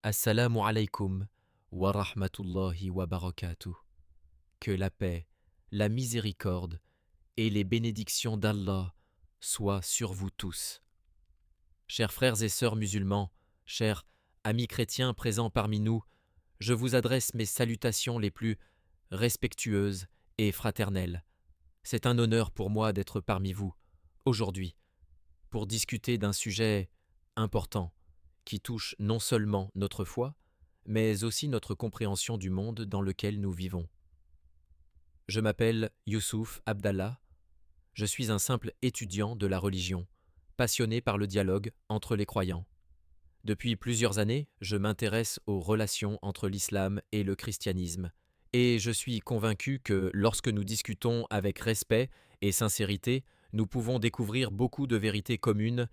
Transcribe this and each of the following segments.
Assalamu alaikum wa rahmatullahi wa barakatuh. Que la paix, la miséricorde et les bénédictions d'Allah soient sur vous tous. Chers frères et sœurs musulmans, chers amis chrétiens présents parmi nous, je vous adresse mes salutations les plus respectueuses et fraternelles. C'est un honneur pour moi d'être parmi vous, aujourd'hui, pour discuter d'un sujet important qui touche non seulement notre foi, mais aussi notre compréhension du monde dans lequel nous vivons. Je m'appelle Youssouf Abdallah, je suis un simple étudiant de la religion, passionné par le dialogue entre les croyants. Depuis plusieurs années, je m'intéresse aux relations entre l'islam et le christianisme, et je suis convaincu que lorsque nous discutons avec respect et sincérité, nous pouvons découvrir beaucoup de vérités communes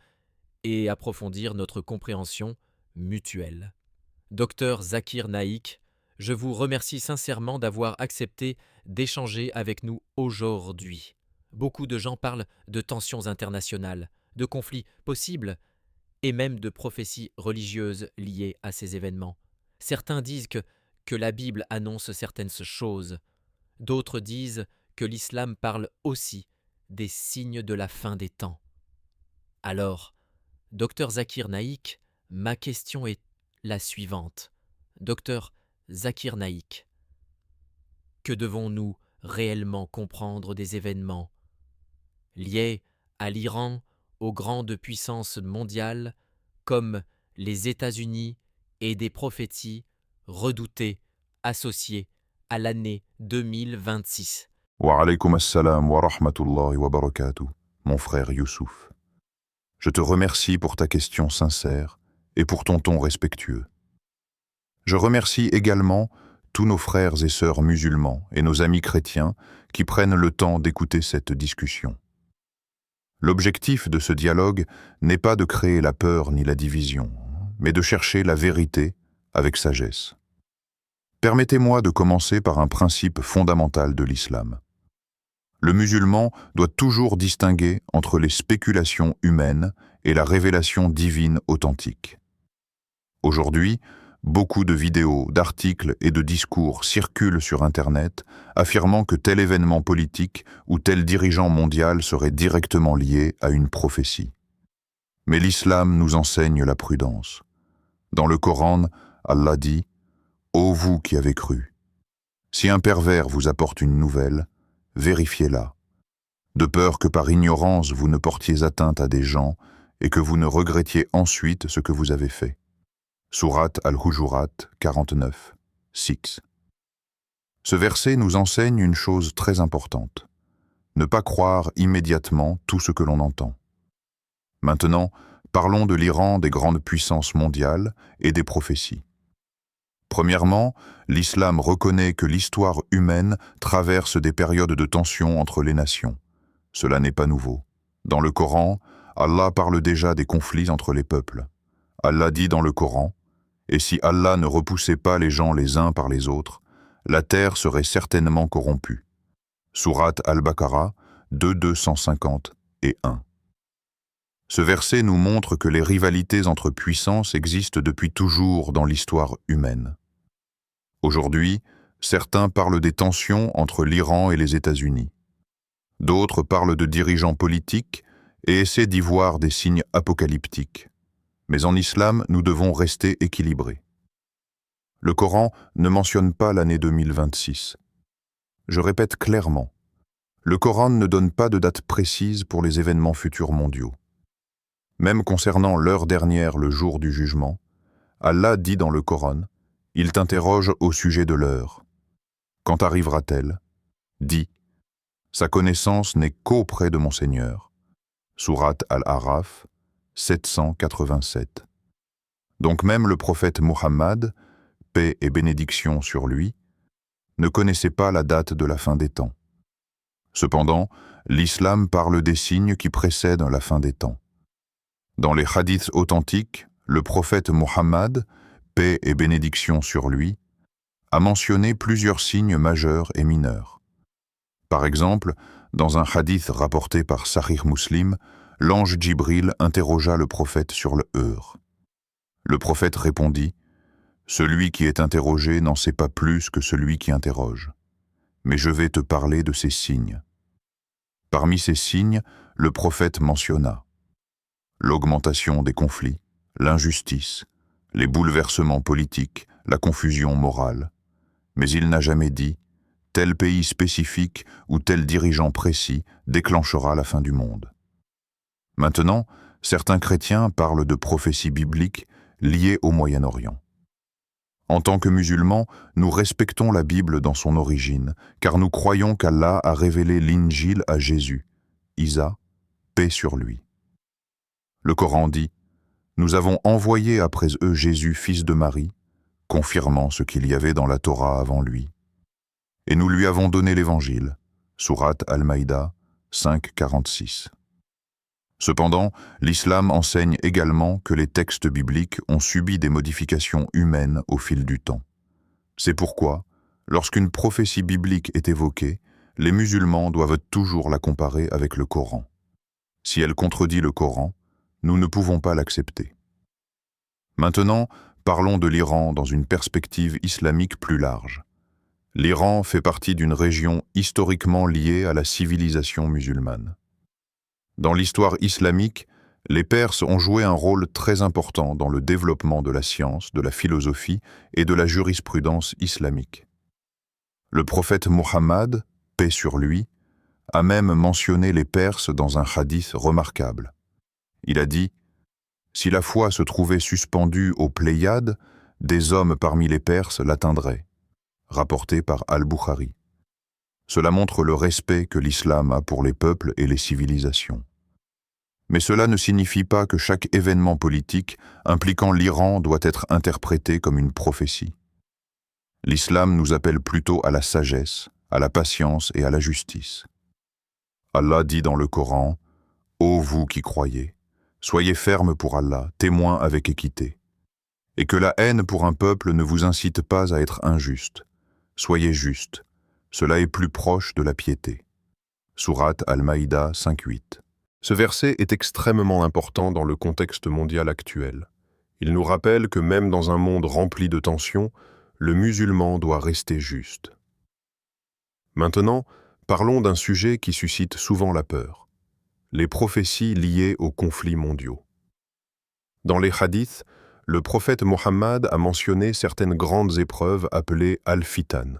et approfondir notre compréhension mutuelle. Docteur Zakir Naik, je vous remercie sincèrement d'avoir accepté d'échanger avec nous aujourd'hui. Beaucoup de gens parlent de tensions internationales, de conflits possibles et même de prophéties religieuses liées à ces événements. Certains disent que la Bible annonce certaines choses, d'autres disent que l'islam parle aussi des signes de la fin des temps. Alors, Docteur Zakir Naik, ma question est la suivante. Docteur Zakir Naik, que devons-nous réellement comprendre des événements liés à l'Iran, aux grandes puissances mondiales comme les États-Unis et des prophéties redoutées associées à l'année 2026? Wa alaykoum assalam wa rahmatullahi wa barakatuh, mon frère Youssouf. Je te remercie pour ta question sincère et pour ton ton respectueux. Je remercie également tous nos frères et sœurs musulmans et nos amis chrétiens qui prennent le temps d'écouter cette discussion. L'objectif de ce dialogue n'est pas de créer la peur ni la division, mais de chercher la vérité avec sagesse. Permettez-moi de commencer par un principe fondamental de l'islam. Le musulman doit toujours distinguer entre les spéculations humaines et la révélation divine authentique. Aujourd'hui, beaucoup de vidéos, d'articles et de discours circulent sur Internet affirmant que tel événement politique ou tel dirigeant mondial serait directement lié à une prophétie. Mais l'islam nous enseigne la prudence. Dans le Coran, Allah dit « Ô vous qui avez cru, si un pervers vous apporte une nouvelle, vérifiez-la, de peur que par ignorance vous ne portiez atteinte à des gens et que vous ne regrettiez ensuite ce que vous avez fait. » Sourate Al-Hujurat 49, 6. Ce verset nous enseigne une chose très importante. Ne pas croire immédiatement tout ce que l'on entend. Maintenant, parlons de l'Iran des grandes puissances mondiales et des prophéties. Premièrement, l'islam reconnaît que l'histoire humaine traverse des périodes de tension entre les nations. Cela n'est pas nouveau. Dans le Coran, Allah parle déjà des conflits entre les peuples. Allah dit dans le Coran, « Et si Allah ne repoussait pas les gens les uns par les autres, la terre serait certainement corrompue. » Sourate Al-Baqarah 250 et 1. Ce verset nous montre que les rivalités entre puissances existent depuis toujours dans l'histoire humaine. Aujourd'hui, certains parlent des tensions entre l'Iran et les États-Unis. D'autres parlent de dirigeants politiques et essaient d'y voir des signes apocalyptiques. Mais en islam, nous devons rester équilibrés. Le Coran ne mentionne pas l'année 2026. Je répète clairement, le Coran ne donne pas de date précise pour les événements futurs mondiaux. Même concernant l'heure dernière, le jour du jugement, Allah dit dans le Coran, il t'interroge au sujet de l'heure. Quand arrivera-t-elle? Dis, sa connaissance n'est qu'auprès de mon Seigneur. Sourate Al-Araf 787. Donc même le prophète Muhammad, paix et bénédiction sur lui, ne connaissait pas la date de la fin des temps. Cependant, l'islam parle des signes qui précèdent la fin des temps. Dans les hadiths authentiques, le prophète Muhammad, paix et bénédiction sur lui, a mentionné plusieurs signes majeurs et mineurs. Par exemple, dans un hadith rapporté par Sahih Muslim, l'ange Djibril interrogea le prophète sur le heur. Le prophète répondit Celui qui est interrogé n'en sait pas plus que celui qui interroge. Mais je vais te parler de ces signes. Parmi ces signes, le prophète mentionna l'augmentation des conflits, l'injustice, les bouleversements politiques, la confusion morale. Mais il n'a jamais dit « tel pays spécifique ou tel dirigeant précis déclenchera la fin du monde ». Maintenant, certains chrétiens parlent de prophéties bibliques liées au Moyen-Orient. En tant que musulmans, nous respectons la Bible dans son origine, car nous croyons qu'Allah a révélé l'Injil à Jésus, Isa, paix sur lui. Le Coran dit « Nous avons envoyé après eux Jésus, fils de Marie, confirmant ce qu'il y avait dans la Torah avant lui. Et nous lui avons donné l'Évangile, Sourate Al-Maïda 5,46. » Cependant, l'islam enseigne également que les textes bibliques ont subi des modifications humaines au fil du temps. C'est pourquoi, lorsqu'une prophétie biblique est évoquée, les musulmans doivent toujours la comparer avec le Coran. Si elle contredit le Coran, nous ne pouvons pas l'accepter. Maintenant, parlons de l'Iran dans une perspective islamique plus large. L'Iran fait partie d'une région historiquement liée à la civilisation musulmane. Dans l'histoire islamique, les Perses ont joué un rôle très important dans le développement de la science, de la philosophie et de la jurisprudence islamique. Le prophète Muhammad, paix sur lui, a même mentionné les Perses dans un hadith remarquable. Il a dit « Si la foi se trouvait suspendue aux Pléiades, des hommes parmi les Perses l'atteindraient », rapporté par Al-Bukhari. Cela montre le respect que l'islam a pour les peuples et les civilisations. Mais cela ne signifie pas que chaque événement politique impliquant l'Iran doit être interprété comme une prophétie. L'islam nous appelle plutôt à la sagesse, à la patience et à la justice. Allah dit dans le Coran « Ô vous qui croyez, soyez fermes pour Allah, témoins avec équité. Et que la haine pour un peuple ne vous incite pas à être injuste. Soyez justes. Cela est plus proche de la piété. » Sourate Al-Maïda 5,8. Ce verset est extrêmement important dans le contexte mondial actuel. Il nous rappelle que même dans un monde rempli de tensions, le musulman doit rester juste. Maintenant, parlons d'un sujet qui suscite souvent la peur. Les prophéties liées aux conflits mondiaux. Dans les hadiths, le prophète Mohammed a mentionné certaines grandes épreuves appelées al-fitan.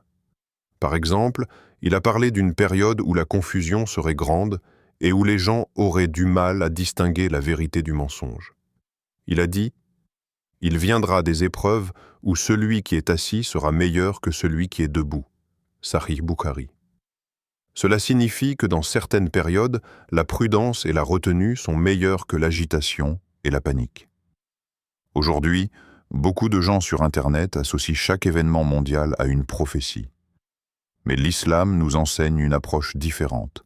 Par exemple, il a parlé d'une période où la confusion serait grande et où les gens auraient du mal à distinguer la vérité du mensonge. Il a dit « Il viendra des épreuves où celui qui est assis sera meilleur que celui qui est debout. » Sahih Bukhari. Cela signifie que dans certaines périodes, la prudence et la retenue sont meilleures que l'agitation et la panique. Aujourd'hui, beaucoup de gens sur Internet associent chaque événement mondial à une prophétie. Mais l'islam nous enseigne une approche différente.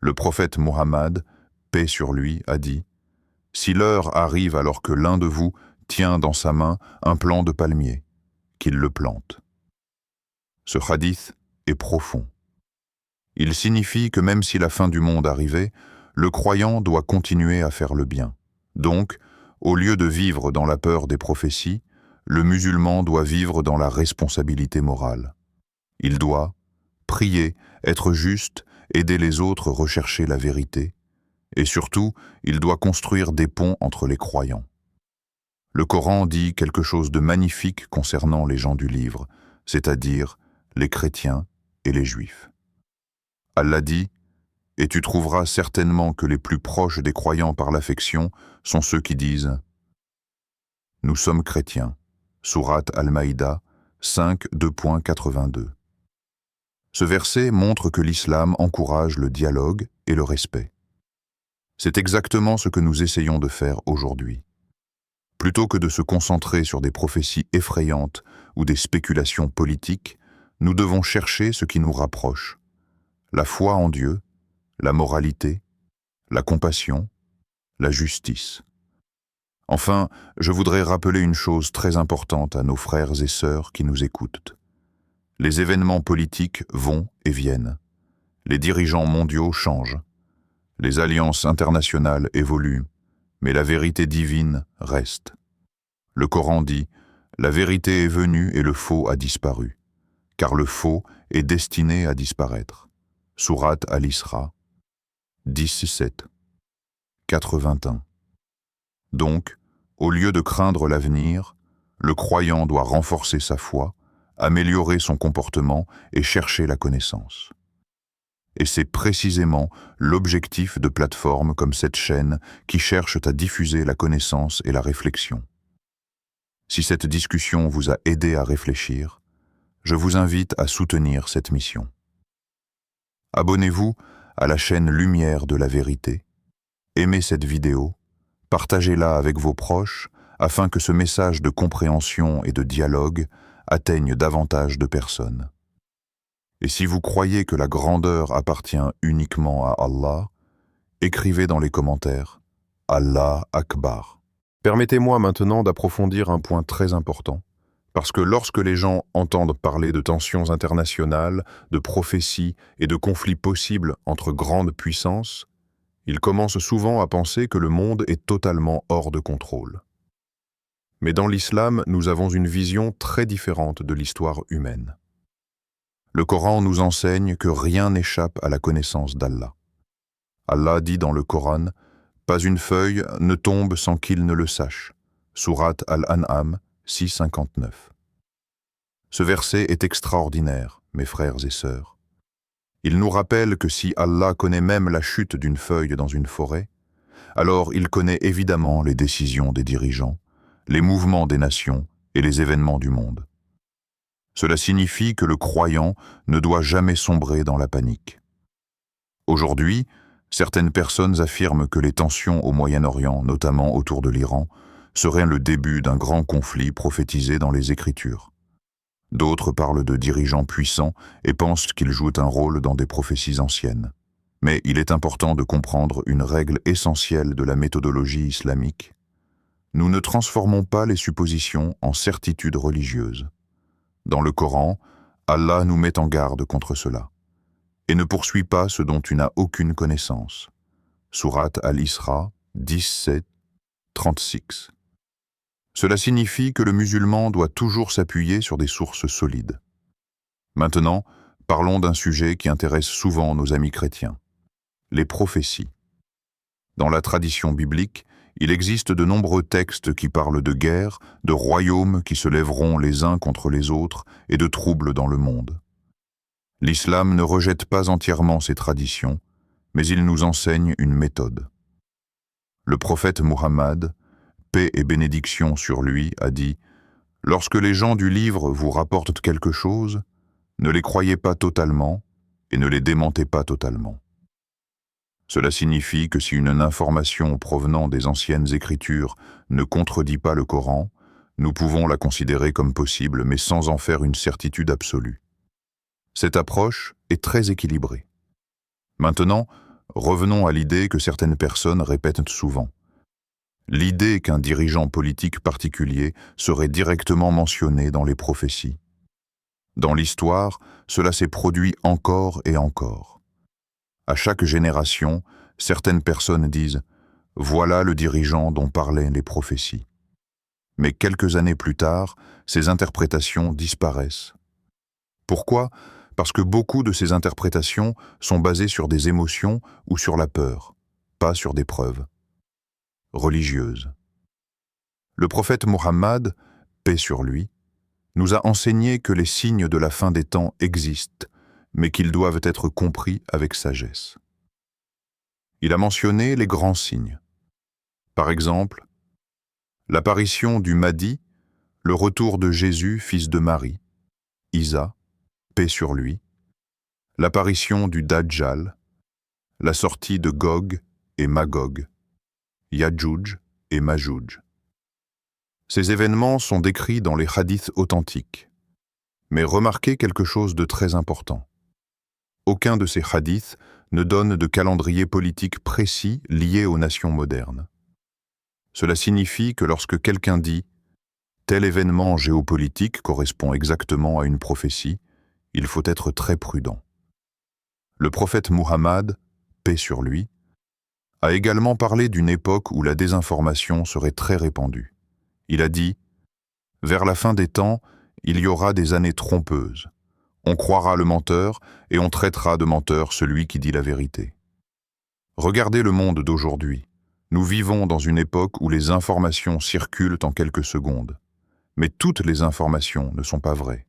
Le prophète Muhammad, paix sur lui, a dit « Si l'heure arrive alors que l'un de vous tient dans sa main un plant de palmier, qu'il le plante. » Ce hadith est profond. Il signifie que même si la fin du monde arrivait, le croyant doit continuer à faire le bien. Donc, au lieu de vivre dans la peur des prophéties, le musulman doit vivre dans la responsabilité morale. Il doit prier, être juste, aider les autres, rechercher la vérité, et surtout, il doit construire des ponts entre les croyants. Le Coran dit quelque chose de magnifique concernant les gens du livre, c'est-à-dire les chrétiens et les juifs. Allah dit « Et tu trouveras certainement que les plus proches des croyants par l'affection sont ceux qui disent « Nous sommes chrétiens » Sourate Al-Maïda 5.2.82. Ce verset montre que l'islam encourage le dialogue et le respect. C'est exactement ce que nous essayons de faire aujourd'hui. Plutôt que de se concentrer sur des prophéties effrayantes ou des spéculations politiques, nous devons chercher ce qui nous rapproche. La foi en Dieu, la moralité, la compassion, la justice. Enfin, je voudrais rappeler une chose très importante à nos frères et sœurs qui nous écoutent. Les événements politiques vont et viennent. Les dirigeants mondiaux changent. Les alliances internationales évoluent, mais la vérité divine reste. Le Coran dit La vérité est venue et le faux a disparu, car le faux est destiné à disparaître. Sourate Al-Isra, 17, 81. Donc, au lieu de craindre l'avenir, le croyant doit renforcer sa foi, améliorer son comportement et chercher la connaissance. Et c'est précisément l'objectif de plateformes comme cette chaîne qui cherchent à diffuser la connaissance et la réflexion. Si cette discussion vous a aidé à réfléchir, je vous invite à soutenir cette mission. Abonnez-vous à la chaîne Lumière de la Vérité, aimez cette vidéo, partagez-la avec vos proches afin que ce message de compréhension et de dialogue atteigne davantage de personnes. Et si vous croyez que la grandeur appartient uniquement à Allah, écrivez dans les commentaires « Allah Akbar ». Permettez-moi maintenant d'approfondir un point très important, parce que lorsque les gens entendent parler de tensions internationales, de prophéties et de conflits possibles entre grandes puissances, ils commencent souvent à penser que le monde est totalement hors de contrôle. Mais dans l'islam, nous avons une vision très différente de l'histoire humaine. Le Coran nous enseigne que rien n'échappe à la connaissance d'Allah. Allah dit dans le Coran « Pas une feuille ne tombe sans qu'il ne le sache » Sourate Al-An'am 6,59. Ce verset est extraordinaire, mes frères et sœurs. Il nous rappelle que si Allah connaît même la chute d'une feuille dans une forêt, alors il connaît évidemment les décisions des dirigeants, les mouvements des nations et les événements du monde. Cela signifie que le croyant ne doit jamais sombrer dans la panique. Aujourd'hui, certaines personnes affirment que les tensions au Moyen-Orient, notamment autour de l'Iran, seraient le début d'un grand conflit prophétisé dans les Écritures. D'autres parlent de dirigeants puissants et pensent qu'ils jouent un rôle dans des prophéties anciennes. Mais il est important de comprendre une règle essentielle de la méthodologie islamique. Nous ne transformons pas les suppositions en certitudes religieuses. Dans le Coran, Allah nous met en garde contre cela. Et ne poursuis pas ce dont tu n'as aucune connaissance. Sourate Al-Isra, 17, 36. Cela signifie que le musulman doit toujours s'appuyer sur des sources solides. Maintenant, parlons d'un sujet qui intéresse souvent nos amis chrétiens. Les prophéties. Dans la tradition biblique, il existe de nombreux textes qui parlent de guerre, de royaumes qui se lèveront les uns contre les autres et de troubles dans le monde. L'islam ne rejette pas entièrement ces traditions, mais il nous enseigne une méthode. Le prophète Muhammad, paix et bénédiction sur lui, a dit « Lorsque les gens du livre vous rapportent quelque chose, ne les croyez pas totalement et ne les démentez pas totalement. » Cela signifie que si une information provenant des anciennes Écritures ne contredit pas le Coran, nous pouvons la considérer comme possible, mais sans en faire une certitude absolue. Cette approche est très équilibrée. Maintenant, revenons à l'idée que certaines personnes répètent souvent. L'idée qu'un dirigeant politique particulier serait directement mentionné dans les prophéties. Dans l'histoire, cela s'est produit encore et encore. À chaque génération, certaines personnes disent « Voilà le dirigeant dont parlaient les prophéties ». Mais quelques années plus tard, ces interprétations disparaissent. Pourquoi ? Parce que beaucoup de ces interprétations sont basées sur des émotions ou sur la peur, pas sur des preuves religieuses. Le prophète Muhammad, paix sur lui, nous a enseigné que les signes de la fin des temps existent, mais qu'ils doivent être compris avec sagesse. Il a mentionné les grands signes. Par exemple, l'apparition du Mahdi, le retour de Jésus, fils de Marie, Isa, paix sur lui, l'apparition du Dajjal, la sortie de Gog et Magog, Yadjouj et Majouj. Ces événements sont décrits dans les hadiths authentiques. Mais remarquez quelque chose de très important. Aucun de ces hadiths ne donne de calendrier politique précis lié aux nations modernes. Cela signifie que lorsque quelqu'un dit « tel événement géopolitique correspond exactement à une prophétie », il faut être très prudent. Le prophète Muhammad, paix sur lui, a également parlé d'une époque où la désinformation serait très répandue. Il a dit « Vers la fin des temps, il y aura des années trompeuses. On croira le menteur et on traitera de menteur celui qui dit la vérité. Regardez le monde d'aujourd'hui. Nous vivons dans une époque où les informations circulent en quelques secondes. Mais toutes les informations ne sont pas vraies.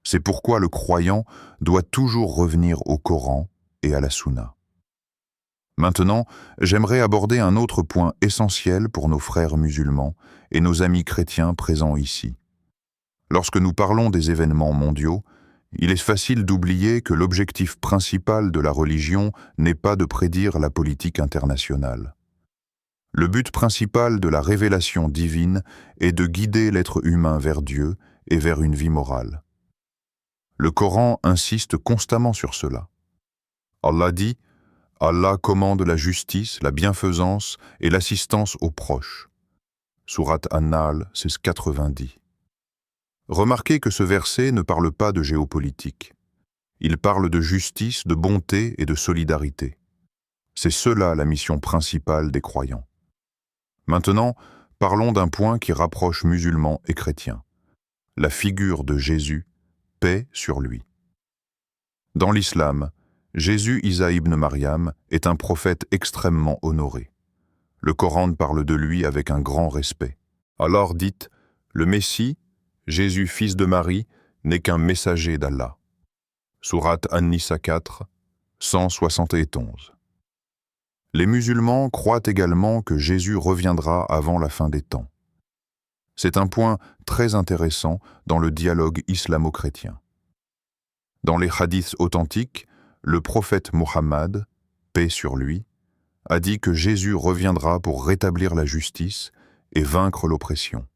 C'est pourquoi le croyant doit toujours revenir au Coran et à la Sunna. Maintenant, j'aimerais aborder un autre point essentiel pour nos frères musulmans et nos amis chrétiens présents ici. Lorsque nous parlons des événements mondiaux, il est facile d'oublier que l'objectif principal de la religion n'est pas de prédire la politique internationale. Le but principal de la révélation divine est de guider l'être humain vers Dieu et vers une vie morale. Le Coran insiste constamment sur cela. Allah dit « Allah commande la justice, la bienfaisance et l'assistance aux proches ». Sourate An-Nahl, c'est ce 90. Remarquez que ce verset ne parle pas de géopolitique. Il parle de justice, de bonté et de solidarité. C'est cela la mission principale des croyants. Maintenant, parlons d'un point qui rapproche musulmans et chrétiens. La figure de Jésus, paix sur lui. Dans l'islam, Jésus Isa ibn Maryam est un prophète extrêmement honoré. Le Coran parle de lui avec un grand respect. Alors dites, le Messie, Jésus fils de Marie, n'est qu'un messager d'Allah. Sourate An-Nisa 4, 171. Les musulmans croient également que Jésus reviendra avant la fin des temps. C'est un point très intéressant dans le dialogue islamo-chrétien. Dans les hadiths authentiques, le prophète Mohammed, paix sur lui, a dit que Jésus reviendra pour rétablir la justice et vaincre l'oppression.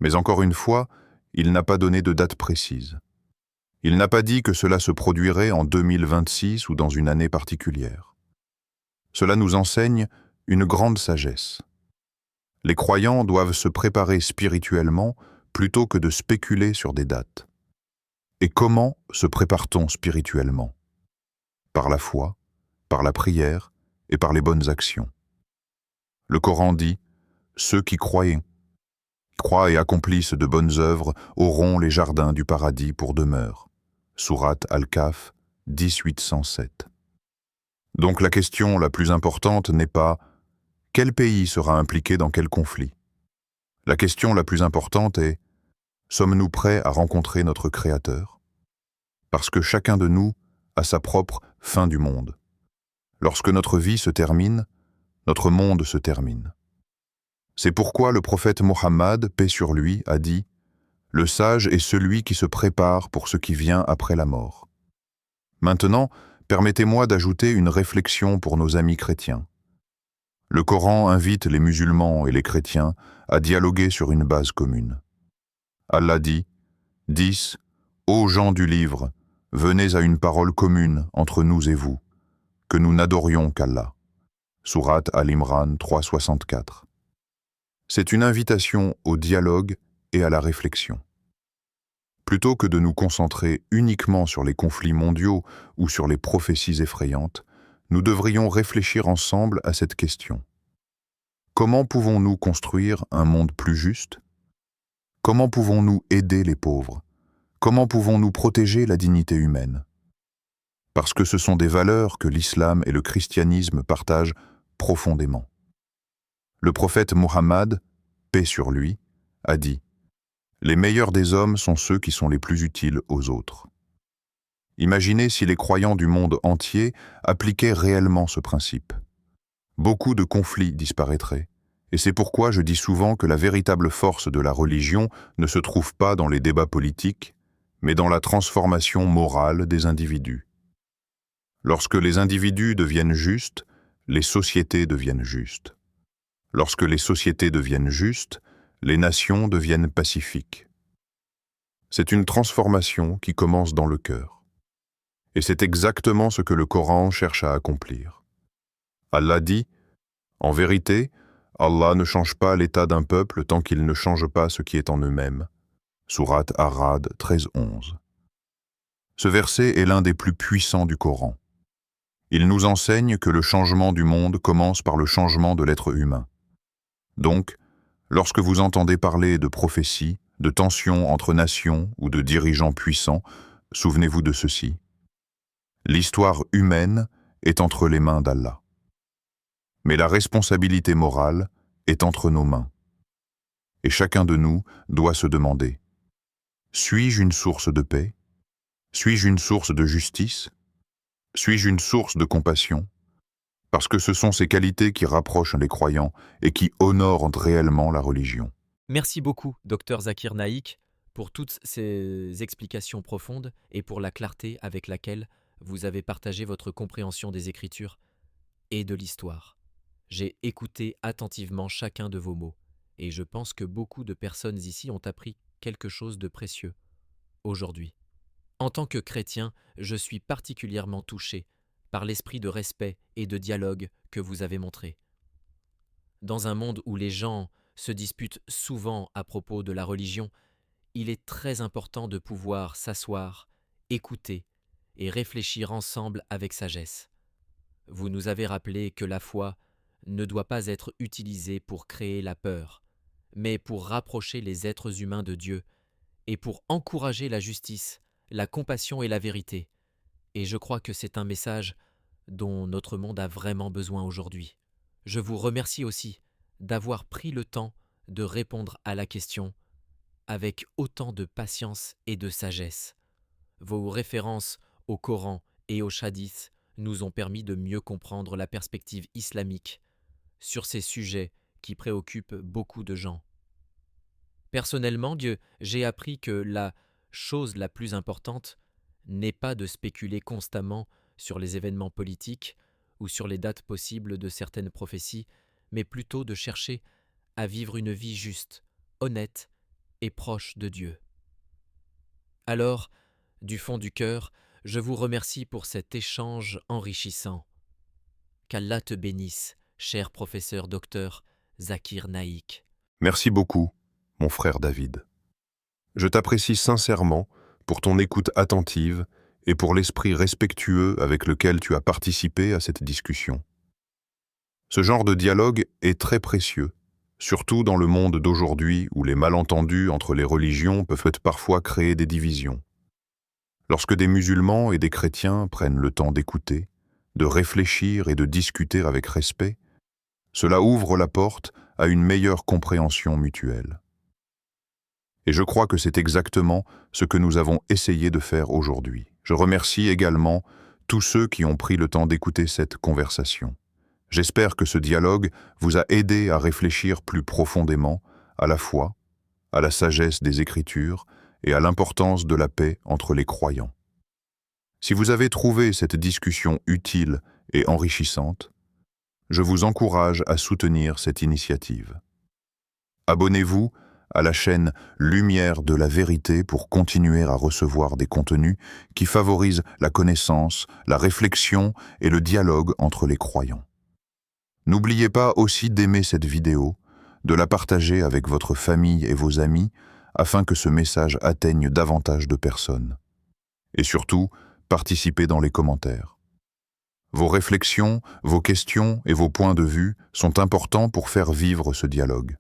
Mais encore une fois, il n'a pas donné de date précise. Il n'a pas dit que cela se produirait en 2026 ou dans une année particulière. Cela nous enseigne une grande sagesse. Les croyants doivent se préparer spirituellement plutôt que de spéculer sur des dates. Et comment se prépare-t-on spirituellement? Par la foi, par la prière et par les bonnes actions. Le Coran dit « Ceux qui croient et accomplissent de bonnes œuvres auront les jardins du paradis pour demeure. » Sourate Al-Kahf 1807. Donc la question la plus importante n'est pas « Quel pays sera impliqué dans quel conflit ?» La question la plus importante est « Sommes-nous prêts à rencontrer notre Créateur ?» Parce que chacun de nous a sa propre fin du monde. Lorsque notre vie se termine, notre monde se termine. C'est pourquoi le prophète Mohammed, paix sur lui, a dit « Le sage est celui qui se prépare pour ce qui vient après la mort. » Maintenant, permettez-moi d'ajouter une réflexion pour nos amis chrétiens. Le Coran invite les musulmans et les chrétiens à dialoguer sur une base commune. Allah dit « 10. Ô gens du livre, venez à une parole commune entre nous et vous, que nous n'adorions qu'Allah. » Sourate Al-Imran 364. C'est une invitation au dialogue et à la réflexion. Plutôt que de nous concentrer uniquement sur les conflits mondiaux ou sur les prophéties effrayantes, nous devrions réfléchir ensemble à cette question. Comment pouvons-nous construire un monde plus juste? Comment pouvons-nous aider les pauvres? Comment pouvons-nous protéger la dignité humaine? Parce que ce sont des valeurs que l'islam et le christianisme partagent profondément. Le prophète Mohammed, paix sur lui, a dit « Les meilleurs des hommes sont ceux qui sont les plus utiles aux autres. » Imaginez si les croyants du monde entier appliquaient réellement ce principe. Beaucoup de conflits disparaîtraient, et c'est pourquoi je dis souvent que la véritable force de la religion ne se trouve pas dans les débats politiques, mais dans la transformation morale des individus. Lorsque les individus deviennent justes, les sociétés deviennent justes. Lorsque les sociétés deviennent justes, les nations deviennent pacifiques. C'est une transformation qui commence dans le cœur. Et c'est exactement ce que le Coran cherche à accomplir. Allah dit « En vérité, Allah ne change pas l'état d'un peuple tant qu'il ne change pas ce qui est en eux-mêmes. » Sourate Ar-Ra'd 13-11. Ce verset est l'un des plus puissants du Coran. Il nous enseigne que le changement du monde commence par le changement de l'être humain. Donc, lorsque vous entendez parler de prophétie, de tensions entre nations ou de dirigeants puissants, souvenez-vous de ceci. L'histoire humaine est entre les mains d'Allah. Mais la responsabilité morale est entre nos mains. Et chacun de nous doit se demander, suis-je une source de paix? Suis-je une source de justice? Suis-je une source de compassion? Parce que ce sont ces qualités qui rapprochent les croyants et qui honorent réellement la religion. Merci beaucoup, Dr Zakir Naïk, pour toutes ces explications profondes et pour la clarté avec laquelle vous avez partagé votre compréhension des Écritures et de l'histoire. J'ai écouté attentivement chacun de vos mots, et je pense que beaucoup de personnes ici ont appris quelque chose de précieux aujourd'hui. En tant que chrétien, je suis particulièrement touché par l'esprit de respect et de dialogue que vous avez montré. Dans un monde où les gens se disputent souvent à propos de la religion, il est très important de pouvoir s'asseoir, écouter et réfléchir ensemble avec sagesse. Vous nous avez rappelé que la foi ne doit pas être utilisée pour créer la peur, mais pour rapprocher les êtres humains de Dieu et pour encourager la justice, la compassion et la vérité. Et je crois que c'est un message dont notre monde a vraiment besoin aujourd'hui. Je vous remercie aussi d'avoir pris le temps de répondre à la question avec autant de patience et de sagesse. Vos références au Coran et au Hadith nous ont permis de mieux comprendre la perspective islamique sur ces sujets qui préoccupent beaucoup de gens. Personnellement, j'ai appris que la chose la plus importante n'est pas de spéculer constamment sur les événements politiques ou sur les dates possibles de certaines prophéties, mais plutôt de chercher à vivre une vie juste, honnête et proche de Dieu. Alors, du fond du cœur, je vous remercie pour cet échange enrichissant. Qu'Allah te bénisse, cher professeur docteur Zakir Naïk. Merci beaucoup, mon frère David. Je t'apprécie sincèrement pour ton écoute attentive et pour l'esprit respectueux avec lequel tu as participé à cette discussion. Ce genre de dialogue est très précieux, surtout dans le monde d'aujourd'hui où les malentendus entre les religions peuvent parfois créer des divisions. Lorsque des musulmans et des chrétiens prennent le temps d'écouter, de réfléchir et de discuter avec respect, cela ouvre la porte à une meilleure compréhension mutuelle. Et je crois que c'est exactement ce que nous avons essayé de faire aujourd'hui. Je remercie également tous ceux qui ont pris le temps d'écouter cette conversation. J'espère que ce dialogue vous a aidé à réfléchir plus profondément à la foi, à la sagesse des Écritures et à l'importance de la paix entre les croyants. Si vous avez trouvé cette discussion utile et enrichissante, je vous encourage à soutenir cette initiative. Abonnez-vous à la chaîne Lumière de la Vérité pour continuer à recevoir des contenus qui favorisent la connaissance, la réflexion et le dialogue entre les croyants. N'oubliez pas aussi d'aimer cette vidéo, de la partager avec votre famille et vos amis afin que ce message atteigne davantage de personnes. Et surtout, participez dans les commentaires. Vos réflexions, vos questions et vos points de vue sont importants pour faire vivre ce dialogue.